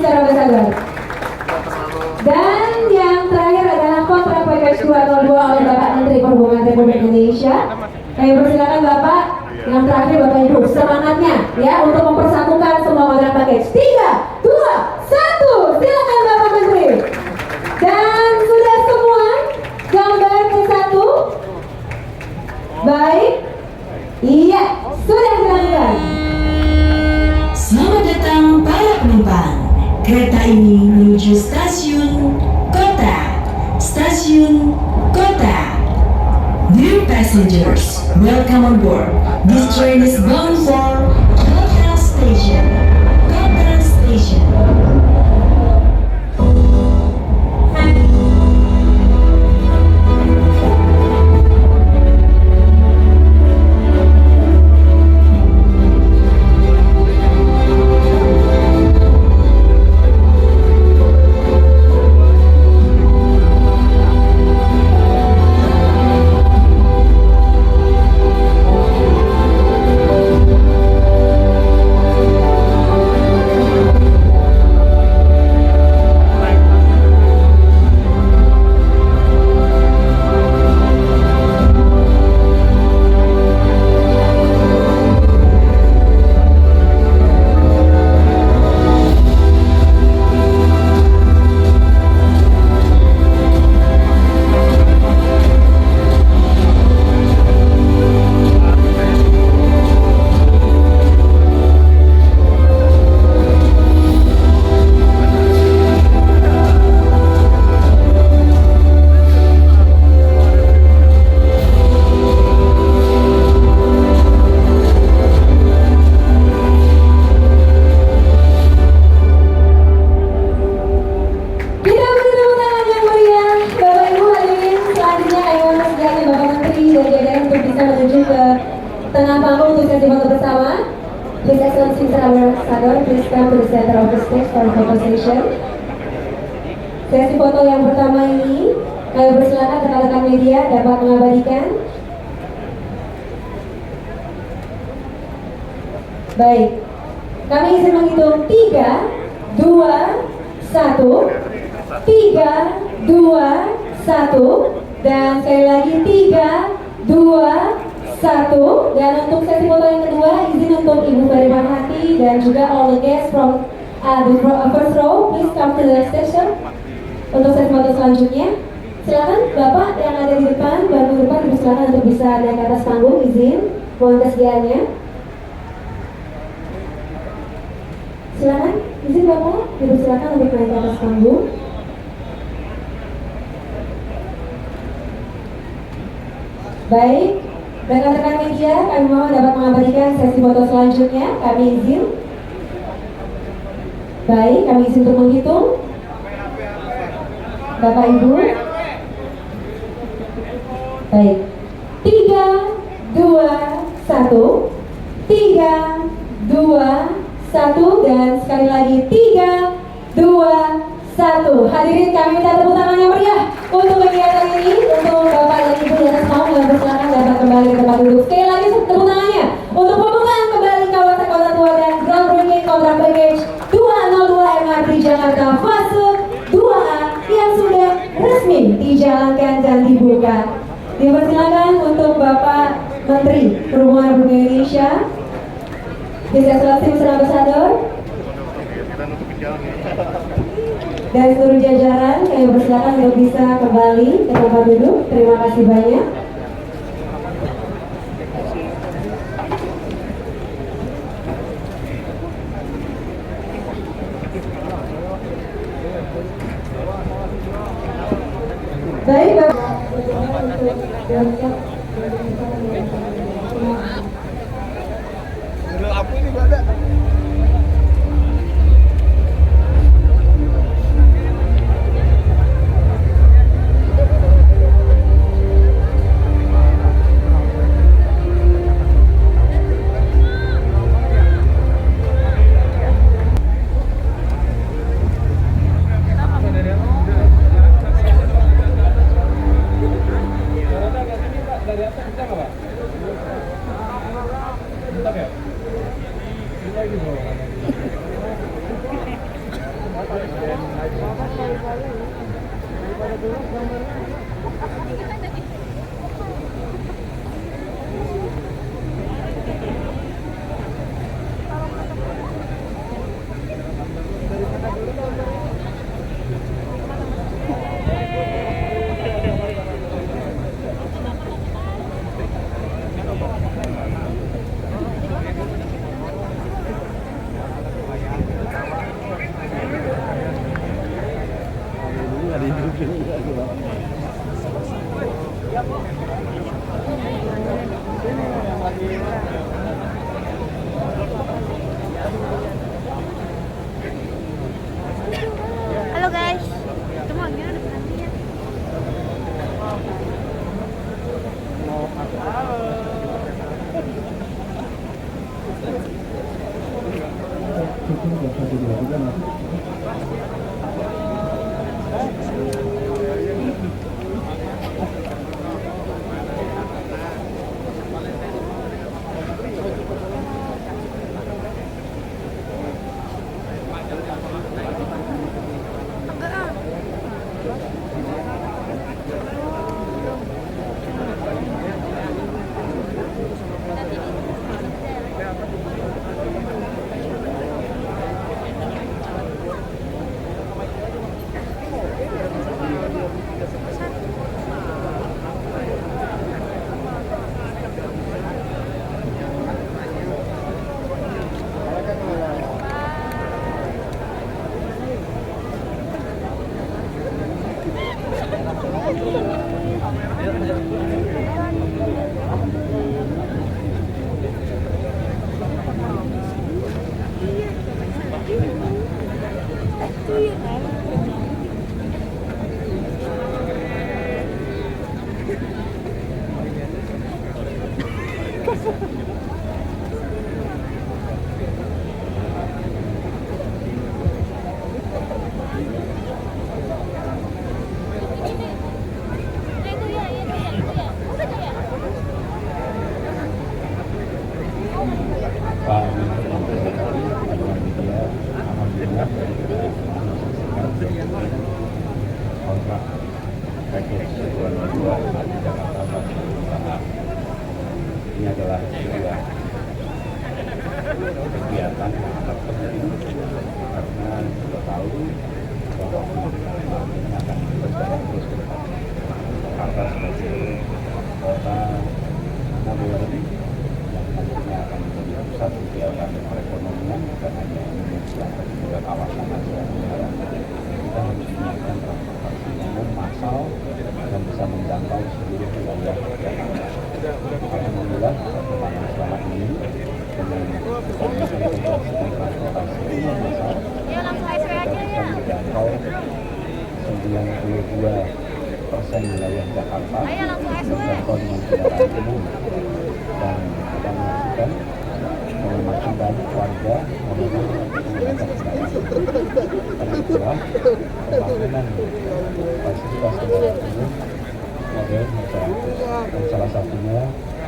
Mr. Ambassador. Dan yang terakhir adalah kontrak package 202 oleh Bapak Menteri Perhubungan Republik Indonesia. Kami persilakan Bapak, yang terakhir Bapak Ibu, semangatnya ya untuk mempersatukan semua kontrak package. 3, 2, 1, silakan Bapak Menteri. Dan sudah semua gambar ke satu. Baik. Iya, sudah dilakukan. Selamat datang para penumpang. Kereta ini menuju stasiun Kota. Stasiun Kota. Dear passengers, welcome on board. This train is bound for Kota Station. Kota Station. Tengah panggung untuk sesi foto bersama. His Excellency Mr. Ambassador, please come to the center of the stage for photo session. Sesi foto yang pertama ini, kami persilakan rekan-rekan media dapat mengabadikan. Baik, kami izin menghitung 3, 2, 1, 3, 2, 1, dan sekali lagi 3, 2, 1. Dan untuk sesi foto yang kedua, izin untuk Ibu Ferry Marhati dan juga all the guests from the first row, please come to the station untuk sesi foto selanjutnya. Silakan Bapak yang ada di depan, bangku depan, dipersilakan untuk bisa naik ke atas panggung. Izin, mohon kesediaannya. Silakan, izin Bapak, dipersilakan untuk naik ke atas panggung. Baik. Rekan-rekan media, kami mohon dapat mengabadikan sesi foto selanjutnya. Kami izin. Baik, kami izin untuk menghitung. Bapak Ibu. Baik. 3, 2, 1. 3, 2, 1. Dan sekali lagi 3, 2, 1. Hadirin, kami minta tepuk tangan yang meriah untuk kegiatan ini. Untuk Bapak dan Ibu di atas panggung yang bersilakan dapat kembali ke tempat duduk. Sekali lagi tepuk tangannya untuk pembukaan kembali kawasan Kota Tua dan groundbreaking kontrak package 202 MRT Jakarta fase 2A yang sudah resmi dijalankan dan dibuka. Dipersilakan untuk Bapak Menteri Perhubungan Republik Indonesia, His Excellency Mr. Ambassador, dan seluruh jajaran, kami persilakan untuk bisa kembali ke tempat duduk. Terima kasih banyak. Baik, Bapak. Aku ini ada. Halo guys, semuanya udah berhenti ya. Enggak ah. Pak media, alhamdulillah kontrak package 202 di Jakarta Barat. Ini adalah sebuah kegiatan yang sangat penting karena kita tahu bahwa ini akan berjalan terus ke depan. Jakarta sebagai kota modern yang nantinya akan menjadi pusat kegiatan perekonomian bukan hanya Indonesia tapi juga kawasan Asia Tenggara. Kita harus menyiapkan transportasi umum massal dan bisa menjangkau seluruh wilayah Jakarta. Alhamdulillah perkembangan selama ini dengan integrasikan transportasi umum massal Ya langsung SW kita aja bisa ya. menjangkau 92% wilayah Jakarta Ayo langsung SW. terjangkau dengan kendaraan umum dan kita menyaksikan makin banyak warga memilih menggunakan kendaraan. Karena itulah pembangunan fasilitas kendaraan umum model masyarakat dan salah satunya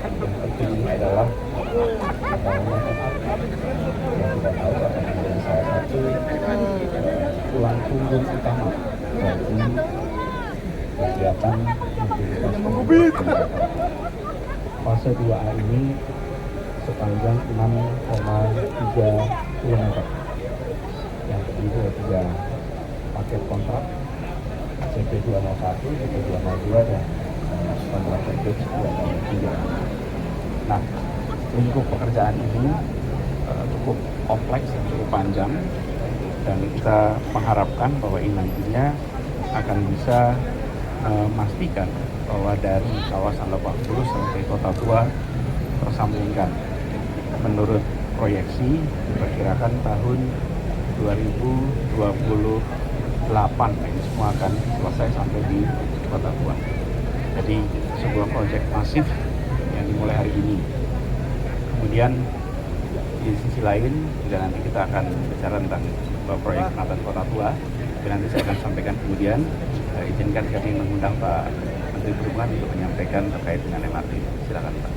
yang penting ini adalah pembangunan MRT yang kita tahu akan menjadi salah satu tulang punggung utama bagi kegiatan mobilitas fase 2A ini sepanjang 6,3 km yang terdiri dari 3 paket kontrak CP201, CP202 dan kontrak package 203. Nah, lingkup pekerjaan ini cukup kompleks dan cukup panjang dan kita mengharapkan bahwa ini nantinya akan bisa memastikan bahwa dari kawasan Lebak Bulus sampai Kota Tua tersambungkan. Menurut proyeksi diperkirakan tahun 2028 ini semua akan selesai sampai di Kota Tua. Jadi sebuah proyek masif yang dimulai hari ini. Kemudian di sisi lain juga nanti kita akan bicara tentang proyek penataan Kota Tua. Tapi nanti saya akan sampaikan kemudian. Izinkan kami mengundang Pak Menteri Perhubungan untuk menyampaikan terkait dengan MRT. Silakan Pak.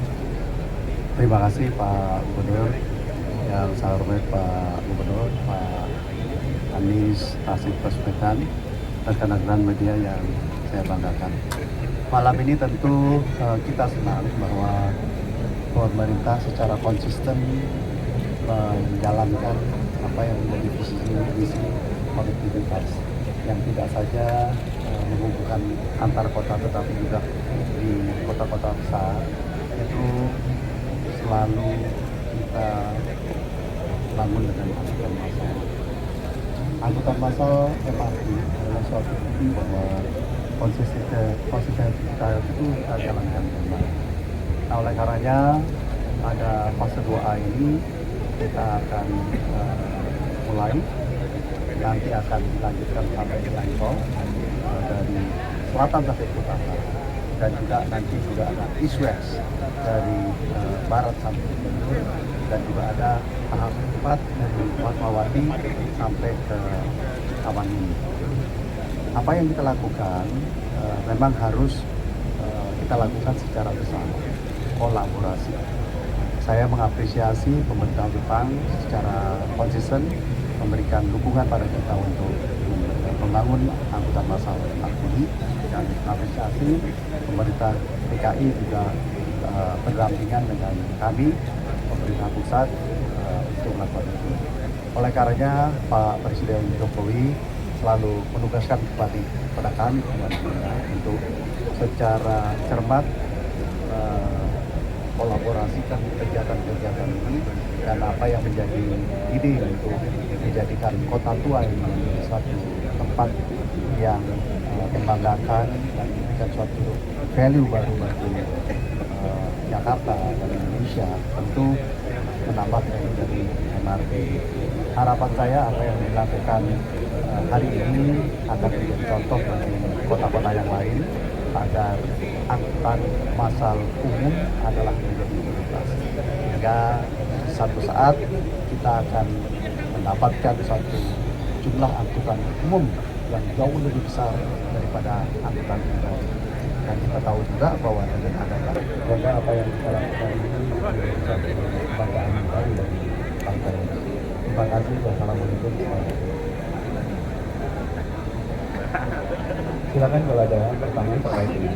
Terima kasih Pak Gubernur. yang saya hormati Pak Gubernur, Pak Anies Rashid Baswedan, rekan-rekan media yang saya banggakan. Malam ini tentu kita senang bahwa pemerintah secara konsisten menjalankan apa yang menjadi visi konektivitas yang tidak saja menghubungkan antar kota tetapi juga di kota-kota besar. Itu selalu kita bangun dengan angkutan massal. Angkutan massal MRT adalah suatu bukti bahwa konsistensi kita itu kita jalankan dengan baik. Nah, oleh karenanya pada fase 2A ini kita akan mulai, nanti akan dilanjutkan sampai di Ancol dari selatan sampai ke utara, dan juga nanti juga ada east west dari barat sampai ke timur, dan juga ada tahap 4 dari Fatmawati sampai ke Tamanmini. Apa yang kita lakukan memang harus kita lakukan secara bersama, kolaborasi. Saya mengapresiasi pemerintah Jepang secara konsisten memberikan dukungan pada kita untuk membangun angkutan massal ini, dan mengapresiasi pemerintah DKI juga berdampingan dengan kami, pemerintah pusat, untuk melakukan itu. Oleh karenanya Pak Presiden Jokowi selalu menugaskan kepada kami untuk secara cermat kolaborasikan kegiatan-kegiatan ini, dan apa yang menjadi ide untuk menjadikan kota tua ini menjadi suatu tempat yang membanggakan dan memberikan suatu value baru bagi Jakarta dan Indonesia, tentu menambah value dari MRT. Harapan saya apa yang dilakukan hari ini akan menjadi contoh bagi kota-kota yang lain, agar angkutan massal umum adalah menjadi prioritas, hingga satu saat kita akan mendapatkan suatu jumlah angkutan umum yang jauh lebih besar daripada angkutan pribadi. Dan kita tahu juga bahwa dengan adanya apa yang kita lakukan ini menjadi satu kebanggaan baru bagi bangsa ini. Terima kasih. Wassalamualaikum warahmatullahi wabarakatuh. Silakan kalau ada pertanyaan terkait dengan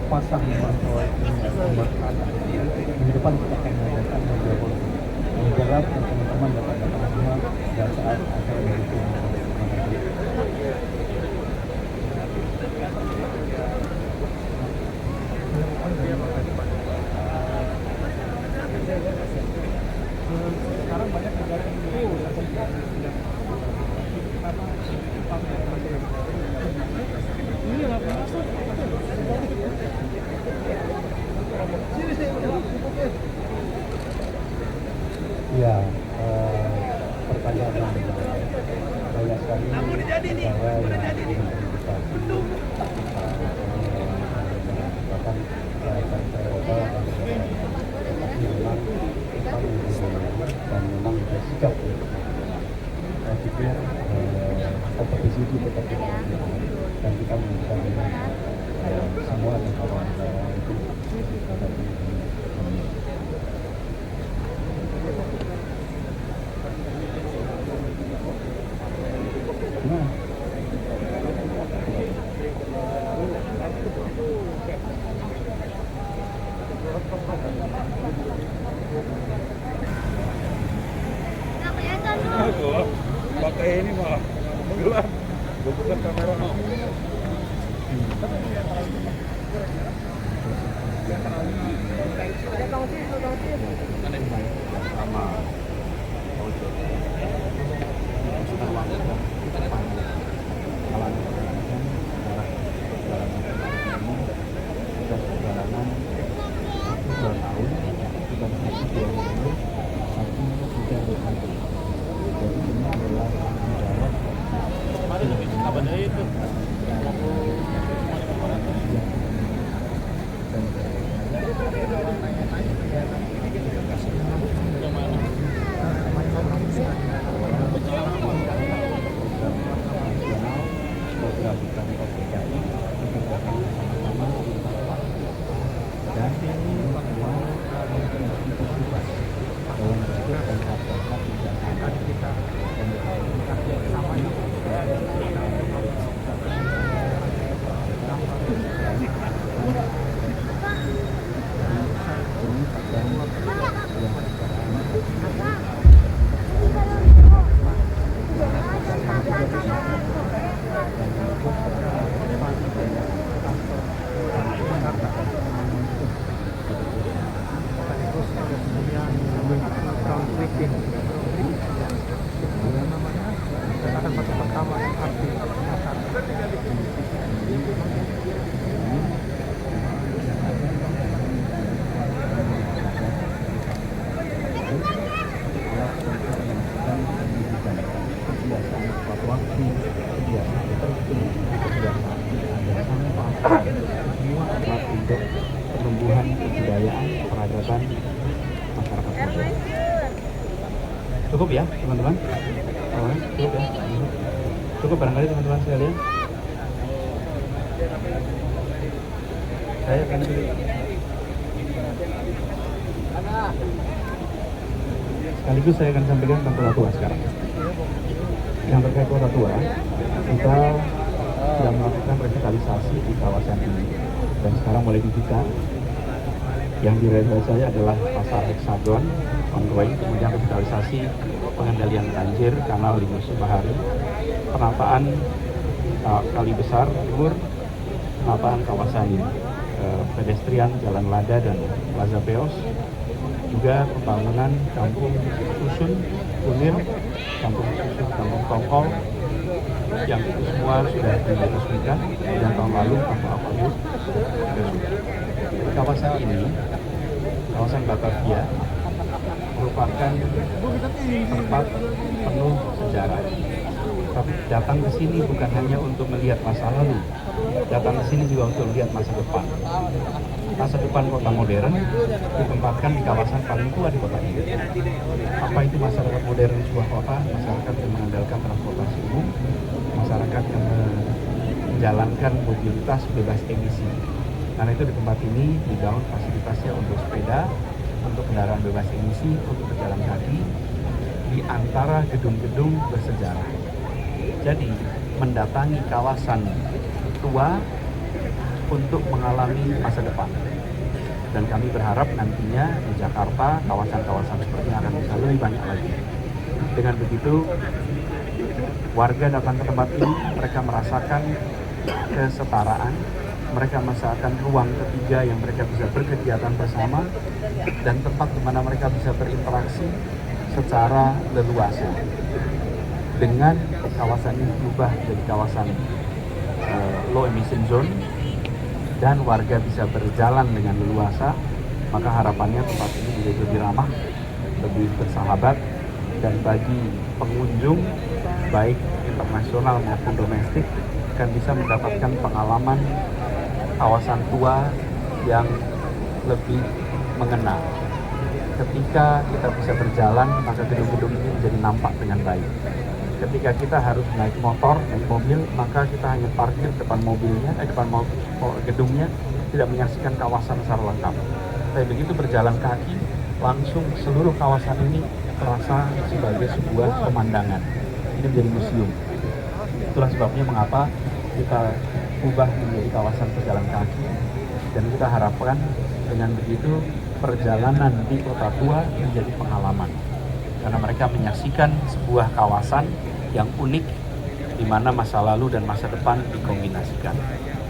pasang kontrol minggu depan kita akan mengadakan beberapa menjerat dan teman-teman dapat semua pada saat acara itu. Sekarang banyak kegiatan itu ya, pertanyaan yang banyak sekali bahwa bahkan dan memang bersikap. Saya pikir kompetisi itu tetap dilakukan dan kita menunjukkan semua negara itu pakai ini mah gelap, bukan kamera. sama ojek Sukarwangi kita panggil kalau ada sudah perjalanan 2 tahun bukan hanya 2 minggu tapi sudah berhenti jadi ini adalah tanggung jawab itu untuk pertumbuhan kebudayaan peradaban masyarakat modern. Cukup ya teman-teman? Cukup ya? Cukup barangkali teman-teman sekalian? Saya akan sekaligus saya akan sampaikan tentang kota tua sekarang. Yang terkait kota tua, kita sedang melakukan revitalisasi di kawasan ini dan sekarang mulai dibuka. Yang direvitalisasi adalah pasar Hexagon ongoing, kemudian revitalisasi pengendalian banjir kanal Limus Bahari, penataan Kali Besar Timur, penataan kawasan pedestrian Jalan Lada dan Plaza Beos, juga pembangunan kampung susun Kunir, kampung susun kampung Tongkol, yang itu semua sudah diresmikan dan tahun lalu kampung Aquarius sudah. Kawasan ini, kawasan Batavia, merupakan tempat penuh sejarah. Tapi datang ke sini bukan hanya untuk melihat masa lalu, datang ke sini juga untuk melihat masa depan. Masa depan kota modern ditempatkan di kawasan paling tua di kota ini. Apa itu masyarakat modern sebuah kota? Masyarakat yang mengandalkan transportasi umum, masyarakat yang menjalankan mobilitas bebas emisi. Karena itu di tempat ini dibangun fasilitasnya untuk sepeda, untuk kendaraan bebas emisi, untuk berjalan kaki di antara gedung-gedung bersejarah. Jadi mendatangi kawasan tua untuk mengalami masa depan. Dan kami berharap nantinya di Jakarta kawasan-kawasan seperti ini akan bisa lebih banyak lagi. Dengan begitu warga datang ke tempat ini, mereka merasakan kesetaraan, mereka merasakan ruang ketiga yang mereka bisa berkegiatan bersama, dan tempat di mana mereka bisa berinteraksi secara leluasa. Dengan kawasan ini berubah jadi kawasan low emission zone dan warga bisa berjalan dengan leluasa, maka harapannya tempat ini menjadi lebih ramah, lebih bersahabat, dan bagi pengunjung baik internasional maupun domestik akan bisa mendapatkan pengalaman kawasan tua yang lebih mengena. Ketika kita bisa berjalan, maka gedung-gedung ini menjadi nampak dengan baik. Ketika kita harus naik motor, naik mobil, maka kita hanya parkir depan mobilnya, depan gedungnya, tidak menyaksikan kawasan secara lengkap. Tapi begitu berjalan kaki, langsung seluruh kawasan ini terasa sebagai sebuah pemandangan. Ini menjadi museum. Itulah sebabnya mengapa kita ubah menjadi kawasan pejalan kaki, dan kita harapkan dengan begitu perjalanan di kota tua menjadi pengalaman. Karena mereka menyaksikan sebuah kawasan yang unik di mana masa lalu dan masa depan dikombinasikan.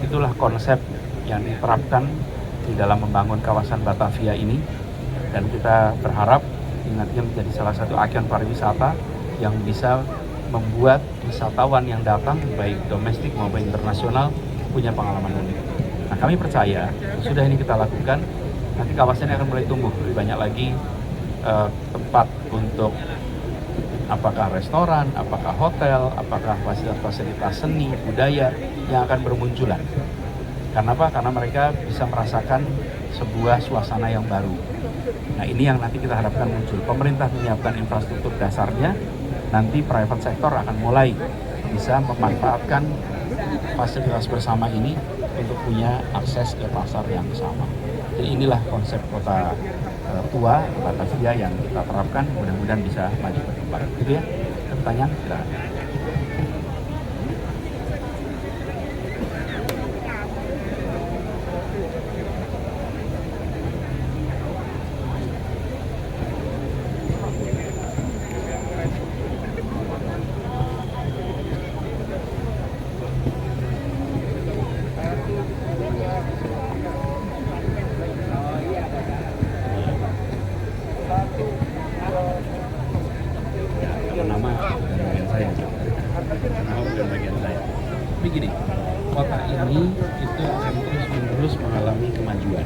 Itulah konsep yang diterapkan di dalam membangun kawasan Batavia ini, dan kita berharap ini nantinya menjadi salah satu agen pariwisata yang bisa membuat wisatawan yang datang baik domestik maupun internasional punya pengalaman unik. Nah, kami percaya sudah ini kita lakukan, nanti kawasan ini akan mulai tumbuh lebih banyak lagi tempat untuk apakah restoran, apakah hotel, apakah fasilitas seni, budaya yang akan bermunculan. Karena apa? Karena mereka bisa merasakan sebuah suasana yang baru. Nah, ini yang nanti kita harapkan muncul. Pemerintah menyiapkan infrastruktur dasarnya, nanti private sector akan mulai bisa memanfaatkan fasilitas bersama ini untuk punya akses ke pasar yang sama. Jadi inilah konsep kota tua Batavia yang kita terapkan, mudah-mudahan bisa maju ke depan. Gitu ya. Pertanyaan? Silakan. Nama bukan bagian saya. Nama bukan bagian saya. Tapi gini, kota ini itu akan terus-menerus mengalami kemajuan.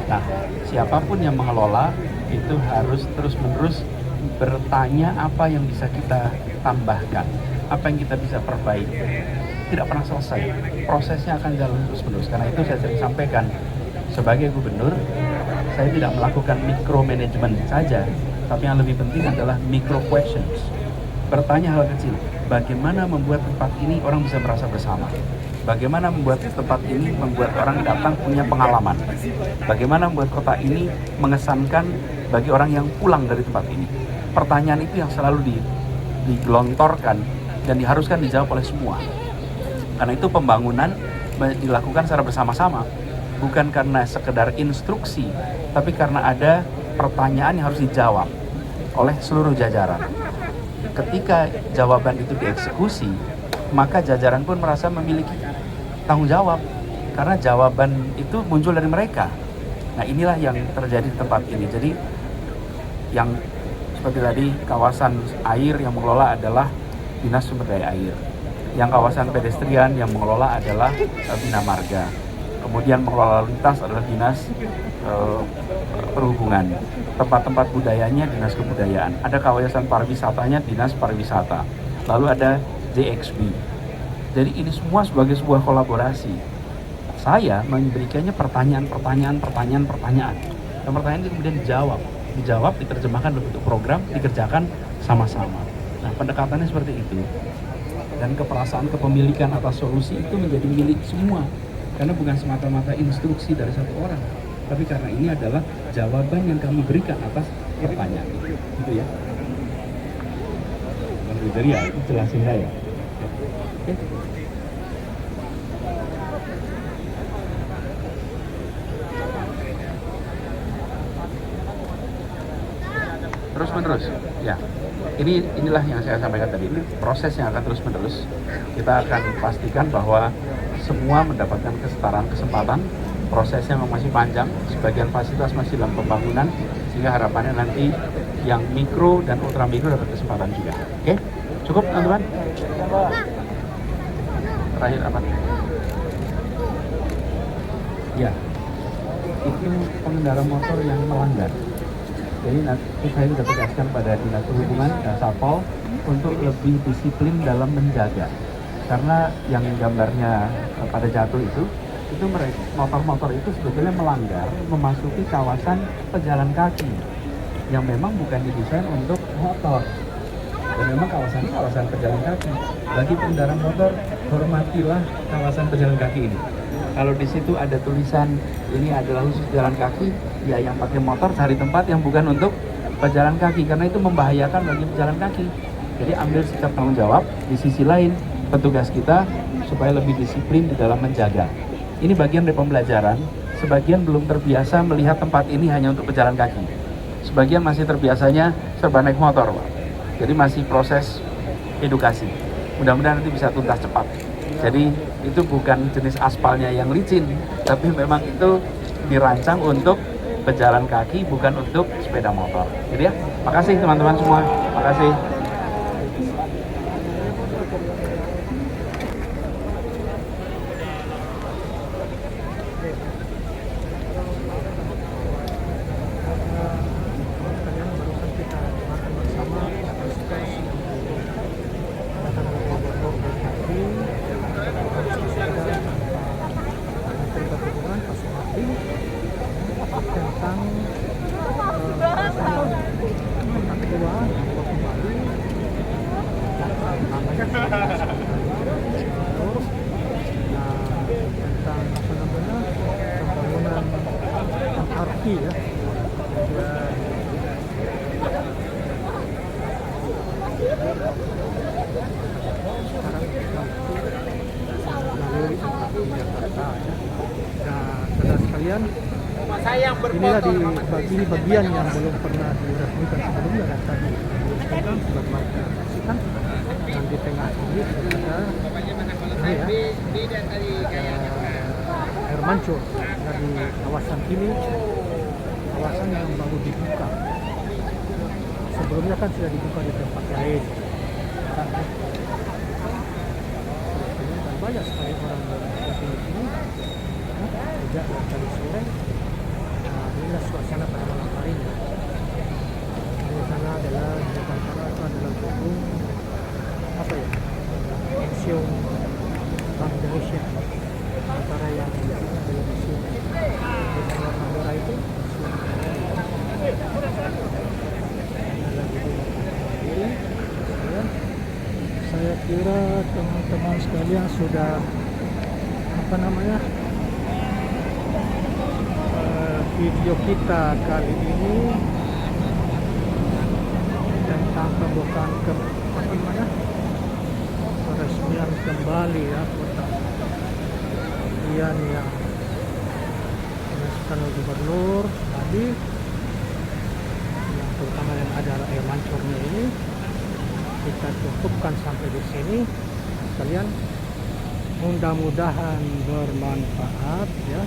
Nah, siapapun yang mengelola itu harus terus-menerus bertanya apa yang bisa kita tambahkan, apa yang kita bisa perbaiki. Tidak pernah selesai. Prosesnya akan jalan terus-menerus. Karena itu saya sering sampaikan, sebagai gubernur, saya tidak melakukan micromanagement saja, tapi yang lebih penting adalah micro questions. Bertanya hal kecil, bagaimana membuat tempat ini orang bisa merasa bersama? Bagaimana membuat tempat ini membuat orang datang punya pengalaman? Bagaimana membuat kota ini mengesankan bagi orang yang pulang dari tempat ini? Pertanyaan itu yang selalu digelontorkan dan diharuskan dijawab oleh semua. Karena itu pembangunan dilakukan secara bersama-sama, bukan karena sekedar instruksi, tapi karena ada pertanyaan yang harus dijawab oleh seluruh jajaran. Ketika jawaban itu dieksekusi, maka jajaran pun merasa memiliki tanggung jawab, karena jawaban itu muncul dari mereka. Nah, inilah yang terjadi di tempat ini. Jadi yang seperti tadi, kawasan air yang mengelola adalah Dinas Sumber Daya Air, yang kawasan pedestrian yang mengelola adalah Bina Marga, kemudian mengelola lalu lintas adalah Dinas Perhubungan, tempat-tempat budayanya Dinas Kebudayaan, ada kawasan pariwisatanya Dinas Pariwisata, lalu ada JXB. Jadi ini semua sebagai sebuah kolaborasi. Saya memberikannya pertanyaan, dan pertanyaan itu kemudian dijawab, diterjemahkan dalam bentuk program, dikerjakan sama-sama. Nah, pendekatannya seperti itu. Dan keperasaan kepemilikan atas solusi itu menjadi milik semua, karena bukan semata-mata instruksi dari satu orang, tapi karena ini adalah jawaban yang kami berikan atas pertanyaan itu. Gitu ya. Bang Rizal, ya, itu jelasin saya. Oke. Terus menerus, ya. Inilah yang saya sampaikan tadi. Ini proses yang akan terus menerus. Kita akan pastikan bahwa semua mendapatkan kesetaraan kesempatan. Prosesnya memang masih panjang. Sebagian fasilitas masih dalam pembangunan, sehingga harapannya nanti yang mikro dan ultra mikro dapat kesempatan juga. Oke, cukup teman-teman. Terakhir apa? Ya, itu pengendara motor yang melanggar. Jadi nanti saya sudah tegaskan pada Dinas Perhubungan dan Satpol untuk lebih disiplin dalam menjaga. Karena yang gambarnya pada jatuh itu mereka motor-motor itu sebetulnya melanggar memasuki kawasan pejalan kaki yang memang bukan didesain untuk motor. Dan memang kawasan ini kawasan pejalan kaki. Bagi pengendara motor, hormatilah kawasan pejalan kaki ini. Kalau di situ ada tulisan ini adalah khusus pejalan kaki, ya yang pakai motor cari tempat yang bukan untuk pejalan kaki, karena itu membahayakan bagi pejalan kaki. Jadi ambil sikap tanggung jawab. Di sisi lain, petugas kita supaya lebih disiplin di dalam menjaga. Ini bagian dari pembelajaran. Sebagian belum terbiasa melihat tempat ini hanya untuk pejalan kaki. Sebagian masih terbiasanya serba naik motor, Pak. Jadi masih proses edukasi. Mudah-mudahan nanti bisa tuntas cepat. Jadi itu bukan jenis aspalnya yang licin, tapi memang itu dirancang untuk pejalan kaki, bukan untuk sepeda motor. Gitu ya. Makasih teman-teman semua. Makasih. Tentang ketua kembali namanya tentang apa namanya pembangunan MRT ya. Sekarang kita melalui MRT Jakarta ya. Dan saudara sekalian, inilah di bagian yang belum pernah diresmikan sebelumnya dan tadi diresmikan sebagaimana kita saksikan. Dan di tengah ini ada ini ya air mancur dari kawasan ini, kawasan yang baru dibuka. Sebelumnya kan sudah dibuka di tempat lain. Dan banyak sekali orang yang di sini sejak dari sore. Inilah suasana pada malam harinya. Di sana adalah di depan sana itu adalah gedung apa ya? Museum Bank Indonesia. Antara yang di sana adalah museum di warna merah itu. Saya kira teman-teman sekalian sudah apa namanya? Video kita kali ini tentang pembukaan peresmian kembali ya kota Ian yang diresmikan oleh gubernur tadi, yang terutama yang ada air mancurnya ini kita cukupkan sampai di sini sekalian. Mudah-mudahan bermanfaat ya.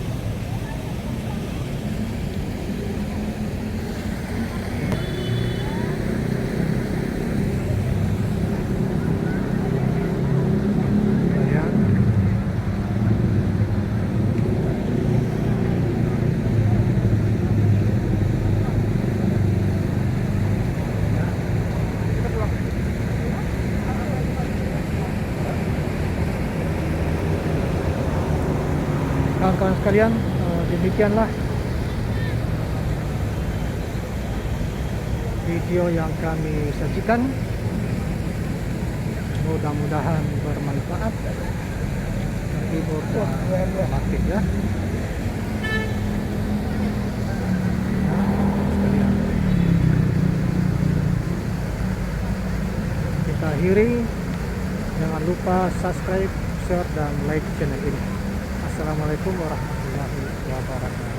Kawan-kawan sekalian, demikianlah video yang kami sajikan. Mudah-mudahan bermanfaat, terhibur dan informatif ya. Kita akhiri, jangan lupa subscribe, share dan like channel ini. Assalamualaikum warahmatullahi wabarakatuh.